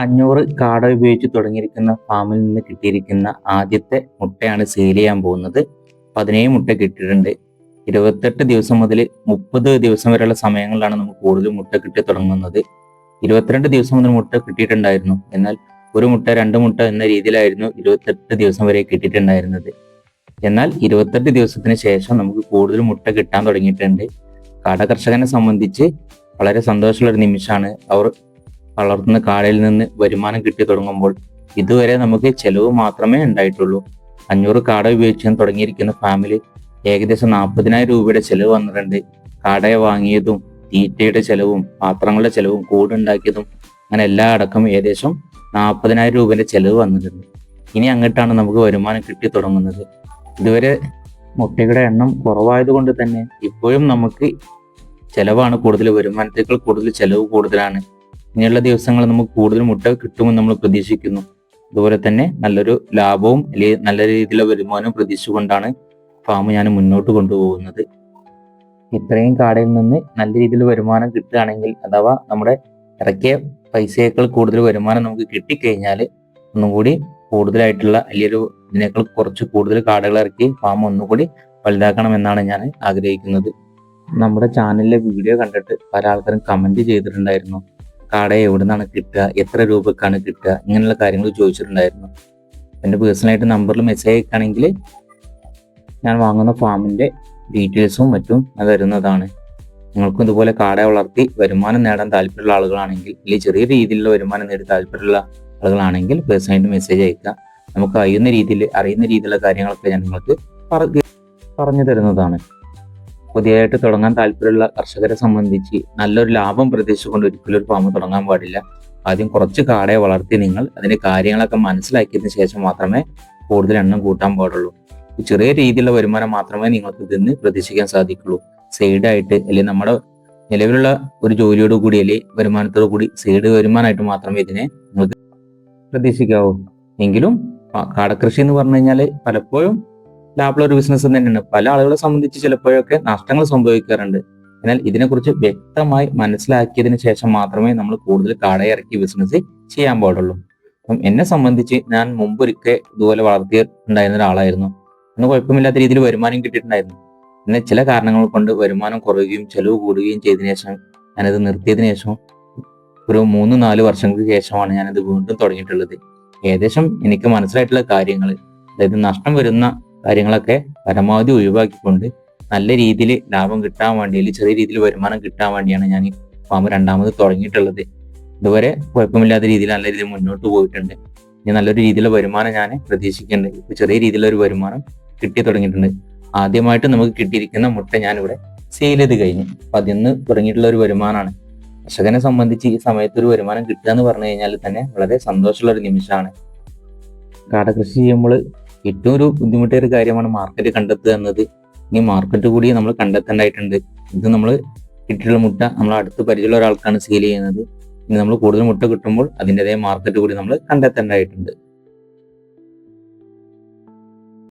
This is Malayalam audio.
500 കാട ഉപയോഗിച്ച് തുടങ്ങിയിരിക്കുന്ന ഫാമിൽ നിന്ന് കിട്ടിയിരിക്കുന്ന ആദ്യത്തെ മുട്ടയാണ് സെയിൽ ചെയ്യാൻ പോകുന്നത്. 17 മുട്ട കിട്ടിയിട്ടുണ്ട്. 28 ദിവസം മുതൽ 30 ദിവസം വരെയുള്ള സമയങ്ങളിലാണ് നമുക്ക് കൂടുതൽ മുട്ട കിട്ടി തുടങ്ങുന്നത്. 22 ദിവസം മുതൽ മുട്ട കിട്ടിയിട്ടുണ്ടായിരുന്നു. എന്നാൽ ഒരു മുട്ട 2 മുട്ട എന്ന രീതിയിലായിരുന്നു 28 ദിവസം വരെ കിട്ടിയിട്ടുണ്ടായിരുന്നത്. എന്നാൽ 28 ദിവസത്തിന് ശേഷം നമുക്ക് കൂടുതൽ മുട്ട കിട്ടാൻ തുടങ്ങിയിട്ടുണ്ട്. കാട കർഷകനെ സംബന്ധിച്ച് വളരെ സന്തോഷമുള്ള ഒരു നിമിഷമാണ്. അവർ വളർത്തുന്ന കാടയിൽ നിന്ന് വരുമാനം കിട്ടി തുടങ്ങുമ്പോൾ ഇതുവരെ നമുക്ക് ചെലവ് മാത്രമേ ഉണ്ടായിട്ടുള്ളൂ. 500 കാട ഉപയോഗിച്ച് തുടങ്ങിയിരിക്കുന്ന ഫാമിലി ഏകദേശം 40,000 രൂപയുടെ ചെലവ് വന്നിട്ടുണ്ട്. കാടയെ വാങ്ങിയതും തീറ്റയുടെ ചെലവും പാത്രങ്ങളുടെ ചെലവും കൂടുണ്ടാക്കിയതും അങ്ങനെ എല്ലാം അടക്കം ഏകദേശം 40,000 രൂപയുടെ ചെലവ് വന്നിട്ടുണ്ട്. ഇനി അങ്ങോട്ടാണ് നമുക്ക് വരുമാനം കിട്ടി തുടങ്ങുന്നത്. ഇതുവരെ മുട്ടയുടെ എണ്ണം കുറവായതുകൊണ്ട് തന്നെ ഇപ്പോഴും നമുക്ക് ചെലവാണ് കൂടുതൽ, വരുമാനത്തേക്കാൾ കൂടുതൽ ചെലവ് കൂടുതലാണ്. ഇനിയുള്ള ദിവസങ്ങൾ നമുക്ക് കൂടുതൽ മുട്ട കിട്ടുമെന്ന് നമ്മൾ പ്രതീക്ഷിക്കുന്നു. അതുപോലെ തന്നെ നല്ലൊരു ലാഭവും അല്ലെങ്കിൽ നല്ല രീതിയിലുള്ള വരുമാനവും പ്രതീക്ഷിച്ചുകൊണ്ടാണ് ഫാം ഞാൻ മുന്നോട്ട് കൊണ്ടുപോകുന്നത്. ഇത്രയും കാടയിൽ നിന്ന് നല്ല രീതിയിൽ വരുമാനം കിട്ടുകയാണെങ്കിൽ, അഥവാ നമ്മുടെ ഇറക്കിയ പൈസയേക്കാൾ കൂടുതൽ വരുമാനം നമുക്ക് കിട്ടിക്കഴിഞ്ഞാൽ ഒന്നും കൂടി കൂടുതലായിട്ടുള്ള വലിയൊരു ഇതിനേക്കാൾ കുറച്ച് കൂടുതൽ കാടകൾ ഇറക്കി ഫാം ഒന്നുകൂടി വലുതാക്കണമെന്നാണ് ഞാൻ ആഗ്രഹിക്കുന്നത്. നമ്മുടെ ചാനലിലെ വീഡിയോ കണ്ടിട്ട് പല ആൾക്കാരും കമന്റ് ചെയ്തിട്ടുണ്ടായിരുന്നു, കാടയെ എവിടെ നിന്നാണ് കിട്ടുക, എത്ര രൂപക്കാണ് കിട്ടുക, ഇങ്ങനെയുള്ള കാര്യങ്ങൾ ചോദിച്ചിട്ടുണ്ടായിരുന്നു. എൻ്റെ പേഴ്സണലായിട്ട് നമ്പറിൽ മെസ്സേജ് അയക്കുകയാണെങ്കിൽ ഞാൻ വാങ്ങുന്ന ഫാമിൻ്റെ ഡീറ്റെയിൽസും മറ്റും തരുന്നതാണ്. നിങ്ങൾക്കും ഇതുപോലെ കാടയെ വളർത്തി വരുമാനം നേടാൻ താല്പര്യമുള്ള ആളുകളാണെങ്കിൽ, അല്ലെങ്കിൽ ചെറിയ രീതിയിലുള്ള വരുമാനം നേടി താല്പര്യമുള്ള ആളുകളാണെങ്കിൽ പേഴ്സണലായിട്ട് മെസ്സേജ് അയക്കുക. നമുക്ക് അറിയുന്ന രീതിയിലുള്ള കാര്യങ്ങളൊക്കെ ഞാൻ നിങ്ങൾക്ക് പറഞ്ഞു തരുന്നതാണ്. പുതിയതായിട്ട് തുടങ്ങാൻ താല്പര്യമുള്ള കർഷകരെ സംബന്ധിച്ച് നല്ലൊരു ലാഭം പ്രതീക്ഷിച്ചുകൊണ്ട് ഒരിക്കലും ഒരു ഫാം തുടങ്ങാൻ പാടില്ല. ആദ്യം കുറച്ച് കാടയെ വളർത്തി നിങ്ങൾ അതിന്റെ കാര്യങ്ങളൊക്കെ മനസ്സിലാക്കിയതിന് ശേഷം മാത്രമേ കൂടുതൽ എണ്ണം കൂട്ടാൻ പാടുള്ളൂ. ചെറിയ രീതിയിലുള്ള വരുമാനം മാത്രമേ നിങ്ങൾക്ക് ഇതിന് പ്രതീക്ഷിക്കാൻ സാധിക്കുള്ളൂ. സൈഡായിട്ട് അല്ലെങ്കിൽ നമ്മുടെ നിലവിലുള്ള ഒരു ജോലിയോട് കൂടി അല്ലെങ്കിൽ വരുമാനത്തോടു കൂടി സൈഡ് വരുമാനമായിട്ട് മാത്രമേ ഇതിനെ നിങ്ങൾക്ക് പ്രതീക്ഷിക്കാവൂ. എങ്കിലും കാടകൃഷി എന്ന് പറഞ്ഞു കഴിഞ്ഞാൽ പലപ്പോഴും ലാഭമുള്ള ഒരു ബിസിനസ് തന്നെയാണ്. പല ആളുകളെ സംബന്ധിച്ച് ചിലപ്പോഴൊക്കെ നഷ്ടങ്ങൾ സംഭവിക്കാറുണ്ട്. എന്നാൽ ഇതിനെക്കുറിച്ച് വ്യക്തമായി മനസ്സിലാക്കിയതിന് ശേഷം മാത്രമേ നമ്മൾ കൂടുതൽ കാടയെ ഇറക്കി ബിസിനസ് ചെയ്യാൻ പാടുള്ളൂ. അപ്പം എന്നെ സംബന്ധിച്ച് ഞാൻ മുമ്പൊരിക്കൽ ഇതുപോലെ വളർത്തിയിട്ടുണ്ടായിരുന്ന ഒരാളായിരുന്നു. അന്ന് കുഴപ്പമില്ലാത്ത രീതിയിൽ വരുമാനം കിട്ടിയിട്ടുണ്ടായിരുന്നു. പിന്നെ ചില കാരണങ്ങൾ കൊണ്ട് വരുമാനം കുറയുകയും ചെലവ് കൂടുകയും ചെയ്തതിനു ശേഷം ഞാനത് നിർത്തിയതിനു ശേഷം ഒരു 3-4 വർഷങ്ങൾക്ക് ശേഷമാണ് ഞാനത് വീണ്ടും തുടങ്ങിയിട്ടുള്ളത്. ഏകദേശം എനിക്ക് മനസ്സിലായിട്ടുള്ള കാര്യങ്ങൾ, അതായത് നഷ്ടം വരുന്ന കാര്യങ്ങളൊക്കെ പരമാവധി ഒഴിവാക്കിക്കൊണ്ട് നല്ല രീതിയിൽ ലാഭം കിട്ടാൻ വേണ്ടി, അല്ലെങ്കിൽ ചെറിയ രീതിയിൽ വരുമാനം കിട്ടാൻ വേണ്ടിയാണ് ഞാൻ ഈ ഫാം രണ്ടാമത് തുടങ്ങിയിട്ടുള്ളത്. ഇതുവരെ കുഴപ്പമില്ലാത്ത രീതിയിൽ നല്ല രീതിയിൽ മുന്നോട്ട് പോയിട്ടുണ്ട്. ഇനി നല്ലൊരു രീതിയിലുള്ള വരുമാനം ഞാൻ പ്രതീക്ഷിക്കുന്നുണ്ട്. ഇപ്പൊ ചെറിയ രീതിയിലുള്ള ഒരു വരുമാനം കിട്ടി തുടങ്ങിയിട്ടുണ്ട്. ആദ്യമായിട്ട് നമുക്ക് കിട്ടിയിരിക്കുന്ന മുട്ട ഞാനിവിടെ സെയിൽ ചെയ്ത് കഴിഞ്ഞു. അപ്പൊ അതിന്ന് തുടങ്ങിയിട്ടുള്ള ഒരു വരുമാനമാണ്. കർഷകനെ സംബന്ധിച്ച് ഈ സമയത്ത് ഒരു വരുമാനം കിട്ടുക എന്ന് പറഞ്ഞു കഴിഞ്ഞാൽ തന്നെ വളരെ സന്തോഷമുള്ള ഒരു നിമിഷമാണ്. കാട കൃഷി ചെയ്യുമ്പോൾ ഏറ്റവും ഒരു ബുദ്ധിമുട്ടിയ ഒരു കാര്യമാണ് മാർക്കറ്റ് കണ്ടെത്തുക എന്നത്. ഇനി മാർക്കറ്റ് കൂടി നമ്മൾ കണ്ടെത്തേണ്ടതായിട്ടുണ്ട്. ഇത് നമ്മൾ കിട്ടിയിട്ടുള്ള മുട്ട നമ്മൾ അടുത്ത് പരിചയമുള്ള ഒരാൾക്കാണ് സെയിൽ ചെയ്യുന്നത്. ഇനി നമ്മൾ കൂടുതൽ മുട്ട കിട്ടുമ്പോൾ അതിൻ്റെതായ മാർക്കറ്റ് കൂടി നമ്മൾ കണ്ടെത്തേണ്ടതായിട്ടുണ്ട്.